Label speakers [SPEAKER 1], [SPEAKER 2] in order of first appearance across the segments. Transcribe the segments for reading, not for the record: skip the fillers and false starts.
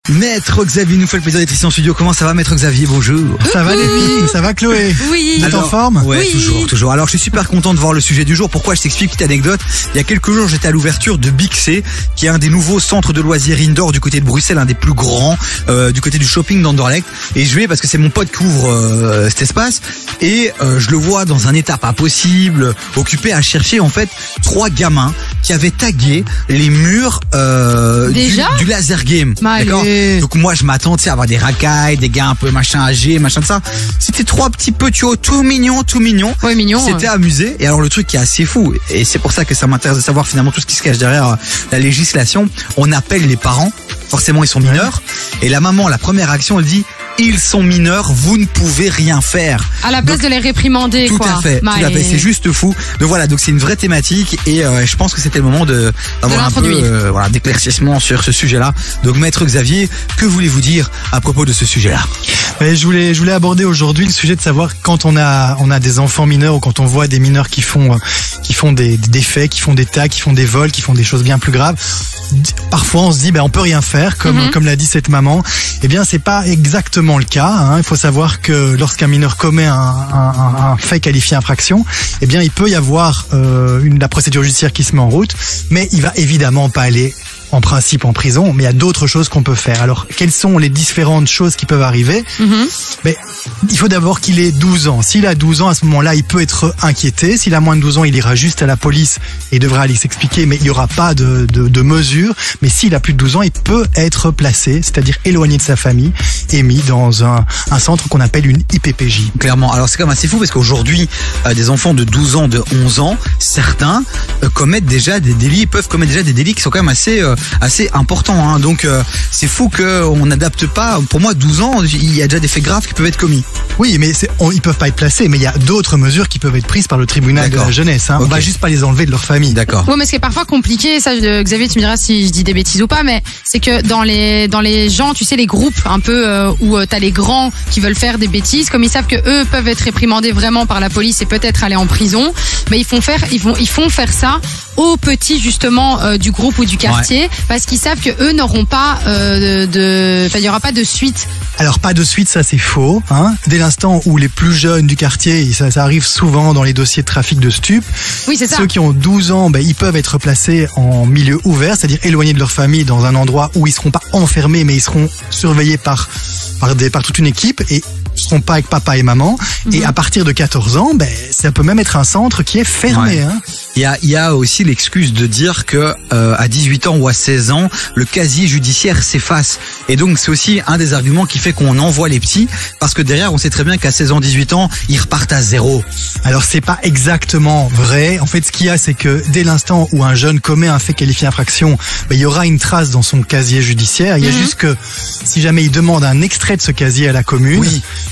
[SPEAKER 1] Maître Xavier nous fait le plaisir d'être ici en studio. Comment ça va, Maître Xavier? Bonjour.
[SPEAKER 2] Ça va les filles? Ça va Chloé?
[SPEAKER 3] Oui.
[SPEAKER 2] Vous êtes en forme?
[SPEAKER 1] Ouais,
[SPEAKER 3] Oui.
[SPEAKER 1] toujours. Alors, je suis super content de voir le sujet du jour. Pourquoi? Je t'explique, petite anecdote. Il y a quelques jours, j'étais à l'ouverture de Big C, qui est un des nouveaux centres de loisirs indoor du côté de Bruxelles, un des plus grands, du côté du shopping d'Anderlecht. Et je vais parce que c'est mon pote qui ouvre cet espace. Et je le vois dans un état pas possible, occupé à chercher en fait 3 gamins qui avaient tagué les murs du laser game. D'accord. Donc moi je m'attendais à avoir des racailles, des gars un peu machin âgés, machin de ça. C'était 3 petits peu tout mignons.
[SPEAKER 3] Ouais, mignon.
[SPEAKER 1] C'était amusé. Et alors le truc qui est assez fou, et c'est pour ça que ça m'intéresse de savoir finalement tout ce qui se cache derrière la législation, on appelle les parents, forcément ils sont mineurs, et la maman, la première action, elle dit: ils sont mineurs, vous ne pouvez rien faire.
[SPEAKER 3] À la place de les réprimander,
[SPEAKER 1] Tout
[SPEAKER 3] quoi.
[SPEAKER 1] à fait, c'est juste fou. Donc voilà, donc c'est une vraie thématique et je pense que c'était le moment d'avoir un peu d'éclaircissement sur ce sujet-là. Donc Maître Xavier, que voulez-vous dire à propos de ce sujet-là?
[SPEAKER 2] Je voulais aborder aujourd'hui le sujet de savoir quand on a des enfants mineurs ou quand on voit des mineurs qui font des faits, qui font des tags, qui font des vols, qui font des choses bien plus graves. Parfois on se dit on peut rien faire comme l'a dit cette maman. Eh bien c'est pas exactement le cas, hein. Il faut savoir que lorsqu'un mineur commet un fait qualifié infraction, eh bien il peut y avoir la procédure judiciaire qui se met en route, mais il va évidemment pas aller en principe en prison, mais il y a d'autres choses qu'on peut faire. Alors, quelles sont les différentes choses qui peuvent arriver? Il faut d'abord qu'il ait 12 ans. S'il a 12 ans, à ce moment-là, il peut être inquiété. S'il a moins de 12 ans, il ira juste à la police et devra aller s'expliquer, mais il n'y aura pas de mesures. Mais s'il a plus de 12 ans, il peut être placé, c'est-à-dire éloigné de sa famille et mis dans un centre qu'on appelle une IPPJ.
[SPEAKER 1] Clairement. Alors, c'est quand même assez fou parce qu'aujourd'hui, des enfants de 12 ans, de 11 ans, certains commettent déjà des délits, peuvent commettre déjà des délits qui sont quand même assez important, hein. Donc c'est fou qu'on n'adapte pas. Pour moi, 12 ans, il y a déjà des faits graves qui peuvent être commis.
[SPEAKER 2] Oui, mais ils peuvent pas être placés, mais il y a d'autres mesures qui peuvent être prises par le tribunal de la jeunesse, hein.
[SPEAKER 1] Okay.
[SPEAKER 2] On va juste pas les enlever de leur famille.
[SPEAKER 1] D'accord.
[SPEAKER 3] Oui, mais ce qui est parfois compliqué, ça, Xavier, tu me diras si je dis des bêtises ou pas, mais c'est que dans les gens, tu sais, les groupes un peu où t'as les grands qui veulent faire des bêtises, comme ils savent que eux peuvent être réprimandés vraiment par la police et peut-être aller en prison, mais ils font faire ça aux petits justement du groupe ou du quartier, parce qu'ils savent que eux n'auront pas il y aura pas de suite.
[SPEAKER 2] Alors pas de suite, ça c'est faux, hein. Dès l'instant où les plus jeunes du quartier, ça arrive souvent dans les dossiers de trafic de stupes. Oui, c'est ça. Ceux qui ont 12 ans, ils peuvent être placés en milieu ouvert, c'est-à-dire éloignés de leur famille dans un endroit où ils seront pas enfermés, mais ils seront surveillés par toute une équipe et ne seront pas avec papa et maman. Et à partir de 14 ans, ça peut même être un centre qui est fermé, hein.
[SPEAKER 1] Il y a aussi l'excuse de dire que à 18 ans ou à 16 ans, le casier judiciaire s'efface. Et donc c'est aussi un des arguments qui fait qu'on envoie les petits, parce que derrière on sait très bien qu'à 16 ans, 18 ans, ils repartent à zéro. Alors c'est pas exactement vrai. En fait, ce qu'il y a, c'est que dès l'instant où un jeune commet un fait qualifié infraction, il y aura une trace dans son casier judiciaire. Il y a juste que si jamais il demande un extrait de ce casier à la commune,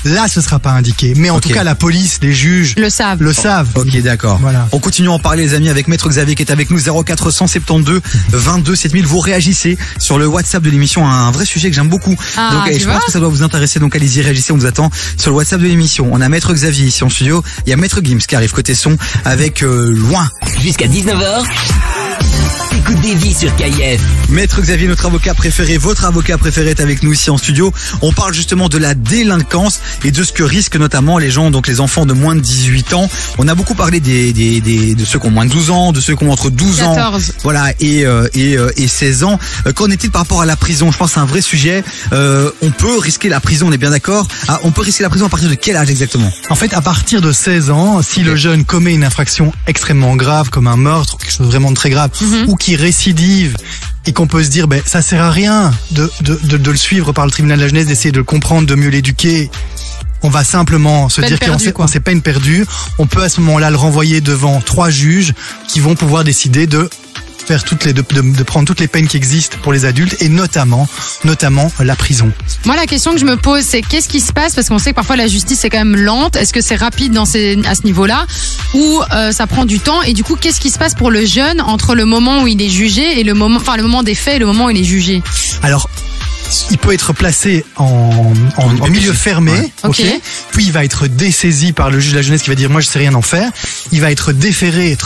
[SPEAKER 1] là ce sera pas indiqué. Mais en tout cas, la police, les juges le savent. Ok, d'accord. Voilà. On continue à en parler, les amis, avec Maître Xavier qui est avec nous. 0472 22 7000. Vous réagissez sur le WhatsApp de l'émission à un vrai sujet que j'aime beaucoup. Donc je pense que ça doit vous intéresser. Donc allez-y, réagissez, on vous attend sur le WhatsApp de l'émission. On a Maître Xavier ici en studio. Il y a Maître Gims qui arrive côté son avec Loin.
[SPEAKER 4] Jusqu'à 19h. Écoute des vies sur KIF.
[SPEAKER 1] Maître Xavier, notre avocat préféré, votre avocat préféré est avec nous ici en studio. On parle justement de la délinquance et de ce que risquent notamment les gens, donc les enfants de moins de 18 ans. On a beaucoup parlé de ceux qui ont moins de 12 ans, de ceux qui ont entre 12 ans,
[SPEAKER 3] 14.
[SPEAKER 1] Voilà, et 16 ans. Qu'en est-il par rapport à la prison? Je pense que c'est un vrai sujet. On peut risquer la prison, on est bien d'accord? On peut risquer la prison à partir de quel âge exactement?
[SPEAKER 2] En fait, à partir de 16 ans, si le jeune commet une infraction extrêmement grave, comme un meurtre ou quelque chose vraiment de très grave, ou qui récidive, et qu'on peut se dire, ça sert à rien de le suivre par le tribunal de la jeunesse, d'essayer de le comprendre, de mieux l'éduquer. On va simplement se dire qu'on c'est peine perdue. On peut à ce moment-là le renvoyer devant 3 juges qui vont pouvoir décider de faire de prendre toutes les peines qui existent pour les adultes et notamment la prison.
[SPEAKER 3] Moi, la question que je me pose, c'est qu'est-ce qui se passe, parce qu'on sait que parfois la justice est quand même lente. Est-ce que c'est rapide à ce niveau-là ou ça prend du temps? Et du coup, qu'est-ce qui se passe pour le jeune entre le moment où il est jugé et le moment des faits et le moment où il est jugé?
[SPEAKER 2] Alors, il peut être placé en milieu fermé,
[SPEAKER 3] okay.
[SPEAKER 2] Puis il va être dessaisi par le juge de la jeunesse qui va dire moi je sais rien en faire. il va être déféré,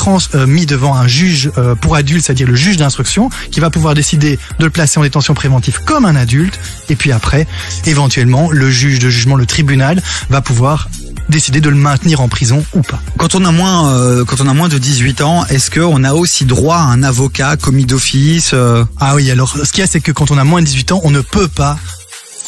[SPEAKER 2] mis devant un juge pour adultes, c'est-à-dire le juge d'instruction, qui va pouvoir décider de le placer en détention préventive comme un adulte. Et puis après, éventuellement, le juge de jugement, le tribunal, va pouvoir décider de le maintenir en prison ou pas.
[SPEAKER 1] Quand on a moins de 18 ans, est-ce qu'on a aussi droit à un avocat, commis d'office
[SPEAKER 2] Ah oui, alors ce qu'il y a, c'est que quand on a moins de 18 ans, on ne peut pas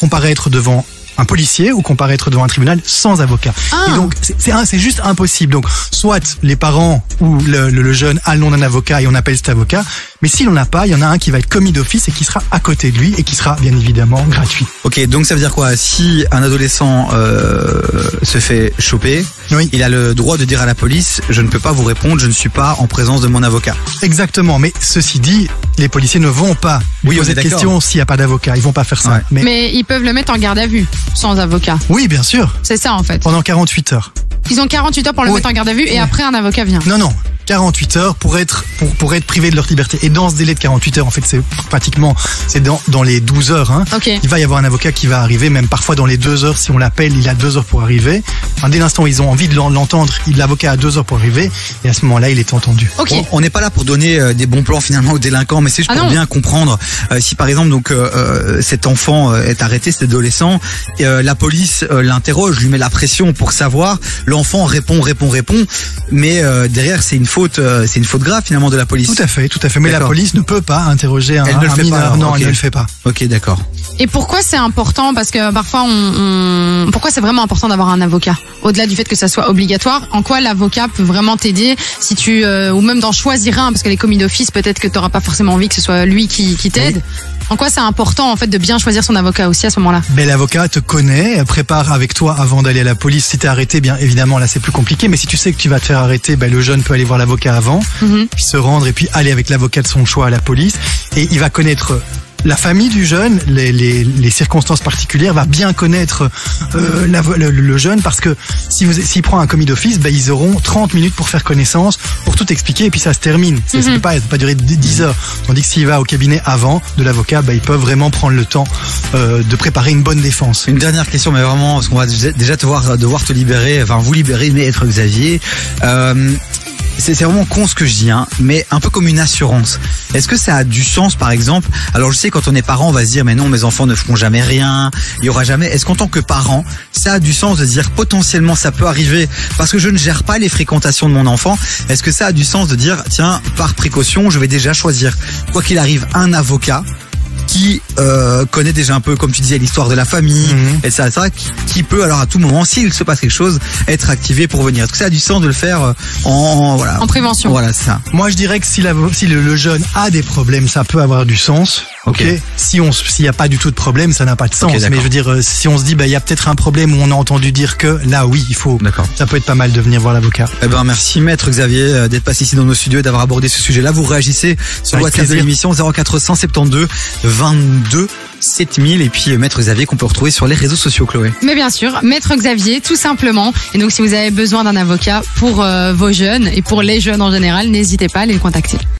[SPEAKER 2] comparaître devant un policier ou comparaître devant un tribunal sans avocat.
[SPEAKER 3] Ah.
[SPEAKER 2] Et donc c'est juste impossible. Donc soit les parents ou le jeune a le nom d'un avocat et on appelle cet avocat, mais s'il n'en a pas, il y en a un qui va être commis d'office et qui sera à côté de lui et qui sera bien évidemment gratuit.
[SPEAKER 1] Ok, donc ça veut dire quoi? Si un adolescent se fait choper,
[SPEAKER 2] Oui.
[SPEAKER 1] il a le droit de dire à la police, je ne peux pas vous répondre, je ne suis pas en présence de mon avocat.
[SPEAKER 2] Exactement, mais ceci dit, les policiers ne vont pas
[SPEAKER 1] Oui, on
[SPEAKER 2] poser
[SPEAKER 1] est
[SPEAKER 2] de
[SPEAKER 1] d'accord.
[SPEAKER 2] questions s'il n'y a pas d'avocat. Ils vont pas faire ça.
[SPEAKER 1] Ouais.
[SPEAKER 3] Mais ils peuvent le mettre en garde à vue, sans avocat.
[SPEAKER 2] Oui, bien sûr,
[SPEAKER 3] C'est ça, en fait.
[SPEAKER 2] pendant 48 heures.
[SPEAKER 3] Ils ont 48 heures pour le
[SPEAKER 2] Oui.
[SPEAKER 3] mettre en garde à vue et après un avocat vient.
[SPEAKER 2] Non, 48 heures pour être privés de leur liberté. Et dans ce délai de 48 heures, en fait, c'est dans les 12 heures, hein.
[SPEAKER 3] Ok.
[SPEAKER 2] Il va y avoir un avocat qui va arriver, même parfois dans les 2 heures, si on l'appelle, il a 2 heures pour arriver. Enfin, dès l'instant où ils ont envie de l'entendre, l'avocat a 2 heures pour arriver, et à ce moment-là, il est entendu.
[SPEAKER 3] Ok.
[SPEAKER 1] On n'est pas là pour donner des bons plans finalement aux délinquants, mais c'est juste
[SPEAKER 3] Ah
[SPEAKER 1] pour
[SPEAKER 3] non.
[SPEAKER 1] bien comprendre si par exemple donc cet enfant est arrêté, cet adolescent, la police l'interroge, lui met la pression pour savoir, l'enfant répond, mais derrière c'est une faute grave finalement de la police.
[SPEAKER 2] Tout à fait. Mais la
[SPEAKER 1] D'accord.
[SPEAKER 2] police ne peut pas interroger
[SPEAKER 1] Elle ne le
[SPEAKER 2] un
[SPEAKER 1] fait pas,
[SPEAKER 2] mineur.
[SPEAKER 1] alors,
[SPEAKER 2] Non,
[SPEAKER 1] ok.
[SPEAKER 2] elle ne le fait pas.
[SPEAKER 1] Ok, d'accord.
[SPEAKER 3] Et pourquoi c'est important? Parce que parfois, pourquoi c'est vraiment important d'avoir un avocat? Au-delà du fait que ça soit obligatoire, en quoi l'avocat peut vraiment t'aider si tu, ou même d'en choisir un, parce que les commis d'office, peut-être que tu n'auras pas forcément envie que ce soit lui qui t'aide. En quoi c'est important, en fait, de bien choisir son avocat aussi à ce moment-là?
[SPEAKER 2] Mais l'avocat te connaît, prépare avec toi avant d'aller à la police. Si t'es arrêté, bien évidemment, là c'est plus compliqué. Mais si tu sais que tu vas te faire arrêter, le jeune peut aller voir l'avocat avant, puis se rendre et puis aller avec l'avocat de son choix à la police. Et il va connaître la famille du jeune, les circonstances particulières, va bien connaître le jeune, parce que s'il prend un commis d'office, ils auront 30 minutes pour faire connaissance, pour tout expliquer, et puis ça se termine. Ça peut pas durer 10 heures. Tandis que s'il va au cabinet avant de l'avocat, ils peuvent vraiment prendre le temps de préparer une bonne défense.
[SPEAKER 1] Une dernière question, mais vraiment, parce qu'on va déjà devoir te libérer, enfin vous libérer, Maître Xavier. C'est vraiment con ce que je dis, hein, mais un peu comme une assurance. Est-ce que ça a du sens, par exemple? Alors je sais, quand on est parent, on va se dire, mais non, mes enfants ne feront jamais rien, il y aura jamais. Est-ce qu'en tant que parent, ça a du sens de dire potentiellement ça peut arriver parce que je ne gère pas les fréquentations de mon enfant? Est-ce que ça a du sens de dire, tiens, par précaution, je vais déjà choisir, quoi qu'il arrive, un avocat qui connaît déjà un peu, comme tu disais, l'histoire de la famille, etc., qui peut alors à tout moment, s'il se passe quelque chose, être activé pour venir. Est-ce que ça a du sens de le faire en
[SPEAKER 3] prévention?
[SPEAKER 1] Voilà, c'est ça.
[SPEAKER 2] Moi, je dirais que si le jeune a des problèmes, ça peut avoir du sens.
[SPEAKER 1] Ok.
[SPEAKER 2] S'il y a pas du tout de problème, ça n'a pas de sens.
[SPEAKER 1] Ok, d'accord.
[SPEAKER 2] Mais je veux dire, si on se dit, il y a peut-être un problème où on a entendu dire que, là, oui, il faut.
[SPEAKER 1] D'accord.
[SPEAKER 2] Ça peut être pas mal de venir voir l'avocat.
[SPEAKER 1] Eh ben, merci, Maître Xavier, d'être passé ici dans nos studios et d'avoir abordé ce sujet-là. Vous réagissez sur
[SPEAKER 2] Avec
[SPEAKER 1] WhatsApp de
[SPEAKER 2] plaisir.
[SPEAKER 1] l'émission 0472 22 7000, et puis Maître Xavier qu'on peut retrouver sur les réseaux sociaux, Chloé.
[SPEAKER 3] Mais bien sûr, Maître Xavier, tout simplement. Et donc, si vous avez besoin d'un avocat pour vos jeunes et pour les jeunes en général, n'hésitez pas à aller le contacter.